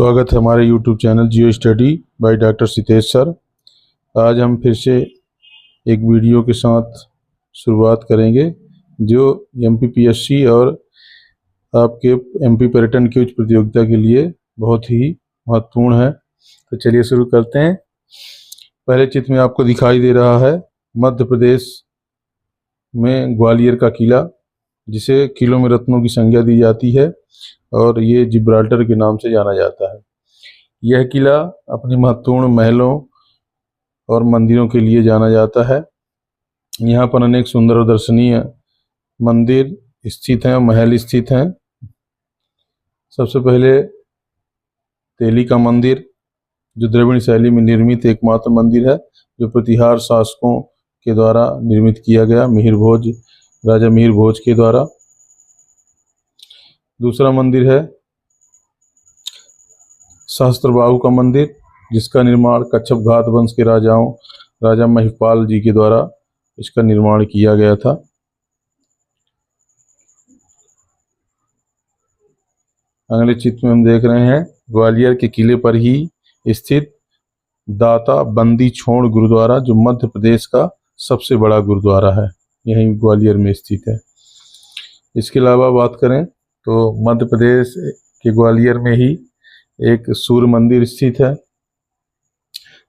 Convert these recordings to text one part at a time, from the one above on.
स्वागत है हमारे YouTube channel Jio study by doctor Sitesh sir. आज हम फिर से एक वीडियो के साथ शुरुआत करेंगे जो MPPSC और आपके MP पर्यटन की उच्च प्रतियोगिता के लिए बहुत ही महत्वपूर्ण है। तो चलिए शुरू करते हैं। पहले चित्र में आपको दिखाई दे रहा है मध्य प्रदेश में ग्वालियर का किला, जिसे किलों में रत्नों की संज्ञा दी जाती है और ये जिब्राल्टर के नाम से जाना जाता है। यह किला अपनी महत्वपूर्ण महलों और मंदिरों के लिए जाना जाता है। यहाँ पर अनेक सुंदर और दर्शनीय मंदिर स्थित हैं, महल स्थित हैं। सबसे पहले तेली का मंदिर, जो द्रविड़ शैली में निर्मित एकमात्र मंदिर है जो प्रतिहार शासकों के द्वारा निर्मित किया गया, राजा मिहिर भोज के द्वारा। दूसरा मंदिर है सहस्त्रबाहु का मंदिर, जिसका निर्माण कच्छप घात वंश के राजा महिपाल जी के द्वारा इसका निर्माण किया गया था। अगले चित्र में हम देख रहे हैं ग्वालियर के किले पर ही स्थित दाता बंदी छोड़ गुरुद्वारा, जो मध्य प्रदेश का सबसे बड़ा गुरुद्वारा है, यहीं ग्वालियर में स्थित है। इसके अलावा बात करें तो मध्य प्रदेश के ग्वालियर में ही एक सूर्य मंदिर स्थित है।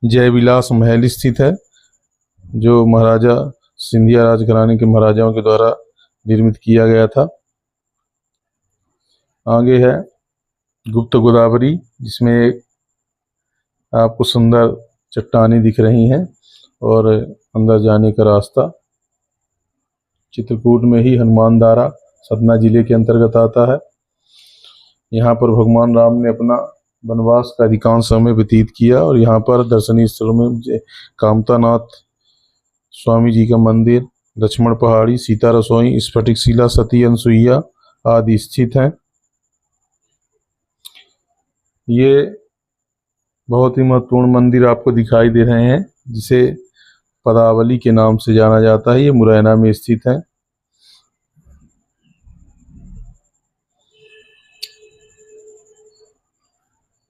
जय विलास महल स्थित है, जो महाराजा सिंधिया राजघराने के महाराजाओं के द्वारा निर्मित किया गया था। आगे है गुप्त गोदावरी, जिसमें एक आपको सुंदर चट्टानें दिख रही हैं और अंदर जाने का रास्ता। चित्रकूट में ही हनुमान धारा सतना जिले के अंतर्गत आता है। यहाँ पर भगवान राम ने अपना वनवास का अधिकांश समय व्यतीत किया और यहाँ पर दर्शनीय स्थलों में कामतानाथ स्वामी जी का मंदिर, लक्ष्मण पहाड़ी, सीता रसोई, स्फटिक शिला, सती अनसुईया आदि स्थित हैं। ये बहुत ही महत्वपूर्ण मंदिर आपको दिखाई दे रहे हैं, जिसे पदावली के नाम से जाना जाता है। ये मुरैना में स्थित है।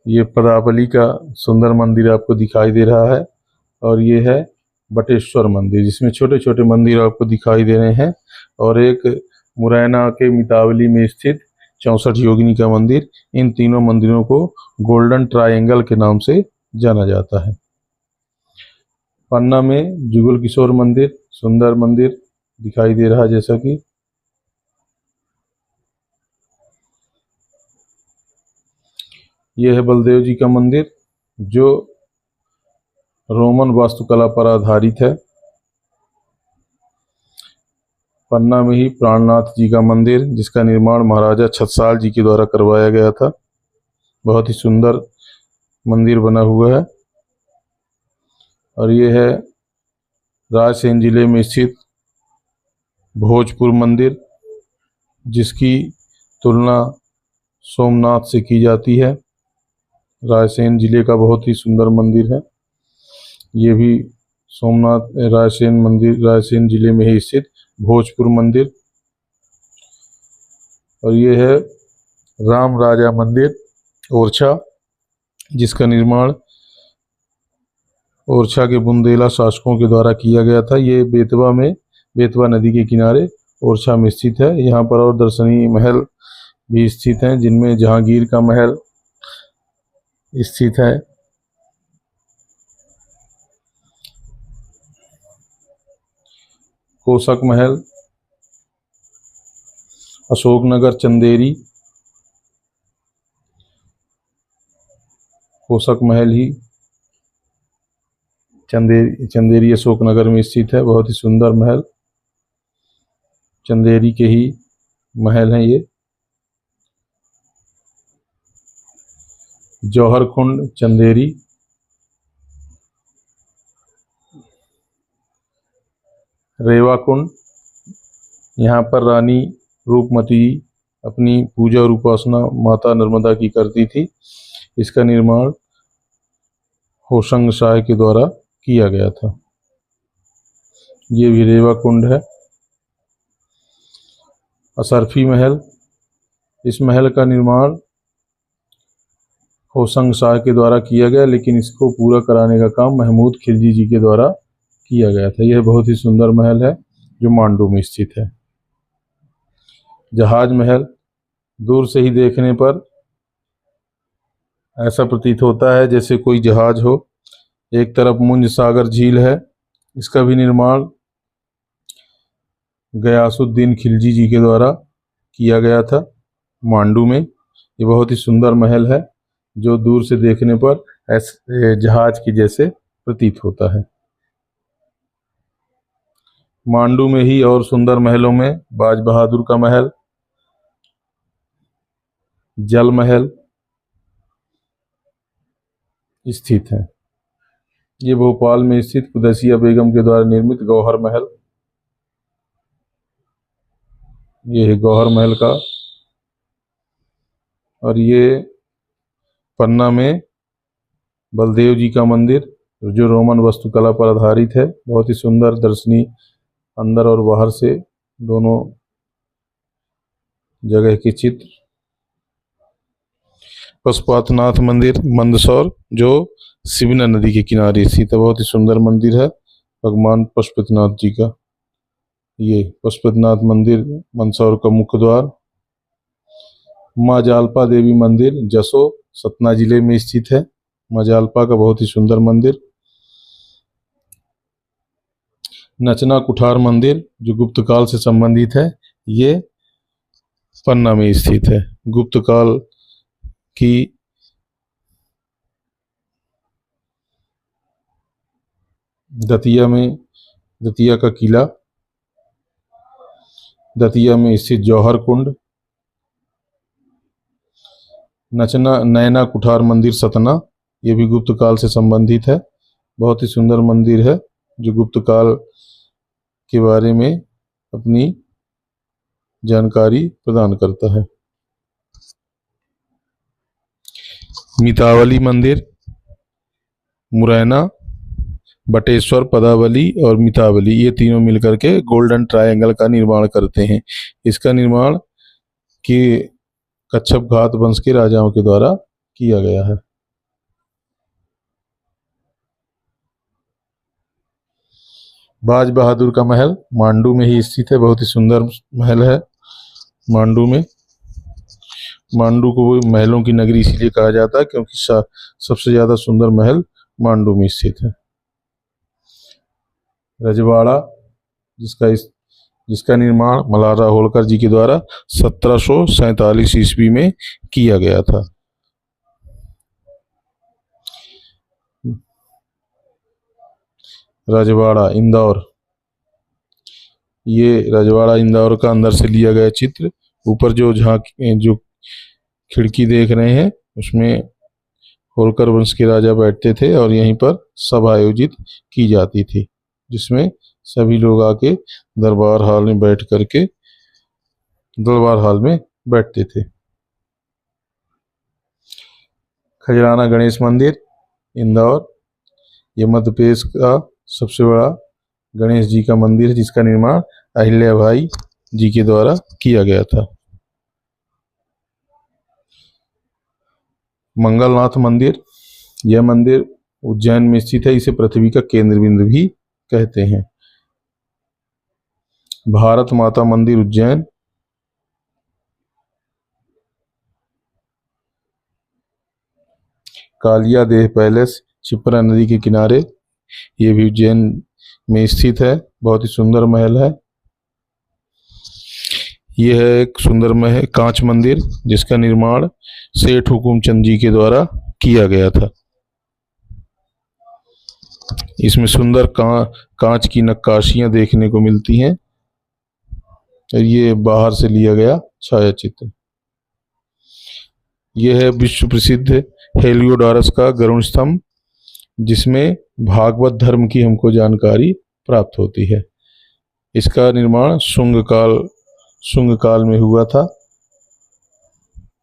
ये पदावली का सुंदर मंदिर आपको दिखाई दे रहा है और ये है बटेश्वर मंदिर, जिसमें छोटे छोटे मंदिर आपको दिखाई दे रहे हैं, और एक मुरैना के मितावली में स्थित 64 योगिनी का मंदिर। इन तीनों मंदिरों को गोल्डन ट्रायंगल के नाम से जाना जाता है। पन्ना में जुगल किशोर मंदिर, सुंदर मंदिर दिखाई दे रहा है। जैसा कि यह है बलदेव जी का मंदिर, जो रोमन वास्तुकला पर आधारित है। पन्ना में ही प्राणनाथ जी का मंदिर, जिसका निर्माण महाराजा छत्रसाल जी के द्वारा करवाया गया था। बहुत ही सुंदर मंदिर बना हुआ है। और ये है रायसेन जिले में स्थित भोजपुर मंदिर, जिसकी तुलना सोमनाथ से की जाती है। रायसेन जिले का बहुत ही सुंदर मंदिर है। ये भी रायसेन जिले में ही स्थित भोजपुर मंदिर। और ये है राम राजा मंदिर ओरछा, जिसका निर्माण ओरछा के बुंदेला शासकों के द्वारा किया गया था। ये बेतवा नदी के किनारे ओरछा में स्थित है। यहाँ पर और दर्शनीय महल भी स्थित हैं, जिनमें जहांगीर का महल स्थित है। कोसक महल, अशोकनगर चंदेरी, कोसक महल ही चंदेरी अशोकनगर में स्थित है। बहुत ही सुंदर महल, चंदेरी के ही महल हैं ये। जौहरकुंड चंदेरी, रेवाकुंड, यहाँ पर रानी रूपमती अपनी पूजा और उपासना माता नर्मदा की करती थी। इसका निर्माण होशंग शाह के द्वारा किया गया था। ये भी रेवाकुंड है। असरफी महल, इस महल का निर्माण होशंग शाह के द्वारा किया गया, लेकिन इसको पूरा कराने का काम महमूद खिलजी जी के द्वारा किया गया था। यह बहुत ही सुंदर महल है जो मांडू में स्थित है। जहाज महल दूर से ही देखने पर ऐसा प्रतीत होता है जैसे कोई जहाज हो। एक तरफ मुंज सागर झील है। इसका भी निर्माण गयासुद्दीन खिलजी जी के द्वारा किया गया था मांडू में। ये बहुत ही सुंदर महल है जो दूर से देखने पर ऐसे जहाज की जैसे प्रतीत होता है। मांडू में ही और सुंदर महलों में बाज बहादुर का महल, जल महल स्थित है। ये भोपाल में स्थित कुदैसिया बेगम के द्वारा निर्मित गौहर महल, ये है गौहर महल का। और ये पन्ना में बलदेव जी का मंदिर जो रोमन वास्तुकला पर आधारित है। बहुत ही सुंदर दर्शनीय, अंदर और बाहर से दोनों जगह के चित्र। पशुपतिनाथ मंदिर मंदसौर जो सिवना नदी के किनारे स्थित है। बहुत ही सुंदर मंदिर है भगवान पशुपतिनाथ जी का। ये पशुपतिनाथ मंदिर मंदसौर का मुख्य द्वार। माँ जालपा देवी मंदिर जसो सतना जिले में स्थित है। माँ जालपा का बहुत ही सुंदर मंदिर। नचना कुठार मंदिर जो गुप्त काल से संबंधित है। ये पन्ना में स्थित है। गुप्त काल की दतिया का किला, दतिया में स्थित जौहर कुंड। नैना कुठार मंदिर सतना, ये भी गुप्त काल से संबंधित है। बहुत ही सुंदर मंदिर है जो गुप्त काल के बारे में अपनी जानकारी प्रदान करता है। मितावली मंदिर मुरैना, बटेश्वर, पदावली और मितावली, ये तीनों मिलकर के गोल्डन ट्रायंगल का निर्माण करते हैं। इसका निर्माण कि कच्छप घात वंश के राजाओं के द्वारा किया गया है। बाज बहादुर का महल मांडू में ही स्थित है। बहुत ही सुंदर महल है मांडू में। मांडू को महलों की नगरी इसलिए कहा जाता है क्योंकि सबसे ज्यादा सुंदर महल मांडू में स्थित है। रजवाड़ा जिसका निर्माण मल्हार होलकर जी के द्वारा 1747 ईस्वी में किया गया था। रजवाड़ा इंदौर, ये रजवाड़ा इंदौर का अंदर से लिया गया चित्र। ऊपर जो खिड़की देख रहे हैं उसमें होलकर वंश के राजा बैठते थे और यहीं पर सभा आयोजित की जाती थी, जिसमें सभी लोग आके दरबार हाल में बैठते थे। खजराना गणेश मंदिर इंदौर, ये मध्य प्रदेश का सबसे बड़ा गणेश जी का मंदिर है जिसका निर्माण अहिल्याबाई जी के द्वारा किया गया था। मंगलनाथ मंदिर, यह मंदिर उज्जैन में स्थित है। इसे पृथ्वी का केंद्र बिंदु भी कहते हैं। भारत माता मंदिर उज्जैन, कालिया देह पैलेस क्षिप्रा नदी के किनारे, ये भी उज्जैन में स्थित है। बहुत ही सुंदर महल है। यह है एक सुंदर महल कांच मंदिर जिसका निर्माण सेठ हुकुमचंद जी के द्वारा किया गया था। इसमें सुंदर कांच की नक्काशियां देखने को मिलती हैं। ये बाहर से लिया गया छाया चित्र। यह है विश्व प्रसिद्ध हेलियोडोरस का गरुड़ स्तंभ जिसमें भागवत धर्म की हमको जानकारी प्राप्त होती है। इसका निर्माण शुंग काल में हुआ था।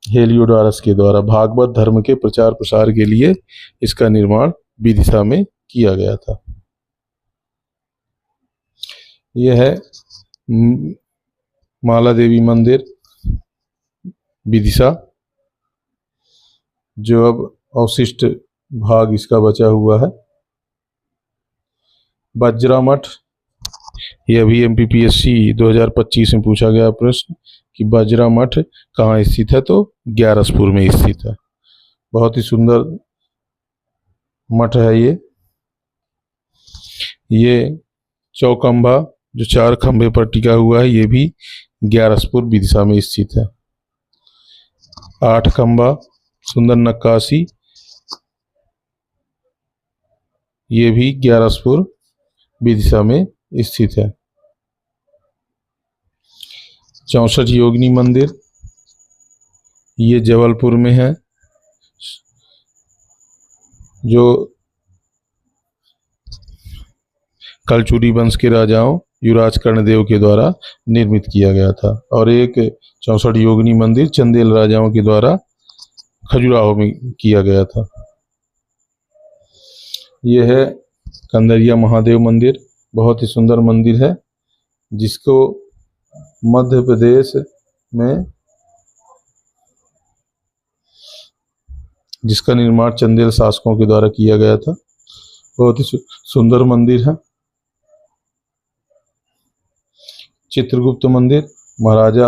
हेलियोडोरस के द्वारा भागवत धर्म के प्रचार प्रसार के लिए इसका निर्माण विदिशा में किया गया था। यह है माला देवी मंदिर विदिशा जो अब अवशिष्ट भाग इसका बचा हुआ है। बज्रा मठ, यह भी MPPSC 2025 में पूछा गया प्रश्न कि बज्रा मठ कहाँ स्थित है, तो ग्यारसपुर में स्थित है। बहुत ही सुंदर मठ है ये चौखंबा जो 4 खंभे पर टिका हुआ है, ये भी ग्यारसपुर विदिशा में स्थित है। 8 खंभा सुंदर नक्काशी, ये भी ग्यारसपुर विदिशा में स्थित है। 64 योगिनी मंदिर, ये जबलपुर में है, जो कलचुरी वंश के राजाओं युवराज कर्णदेव के द्वारा निर्मित किया गया था। और एक 64 योगिनी मंदिर चंदेल राजाओं के द्वारा खजुराहो में किया गया था। यह है कंदरिया महादेव मंदिर, बहुत ही सुंदर मंदिर है, जिसको मध्य प्रदेश में, जिसका निर्माण चंदेल शासकों के द्वारा किया गया था। बहुत ही सुंदर मंदिर है। चित्रगुप्त मंदिर महाराजा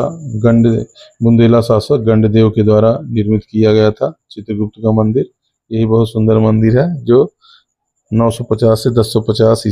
बुंदेला शासक गंडदेव के द्वारा निर्मित किया गया था। चित्रगुप्त का मंदिर, यही बहुत सुंदर मंदिर है, जो 950 से 1050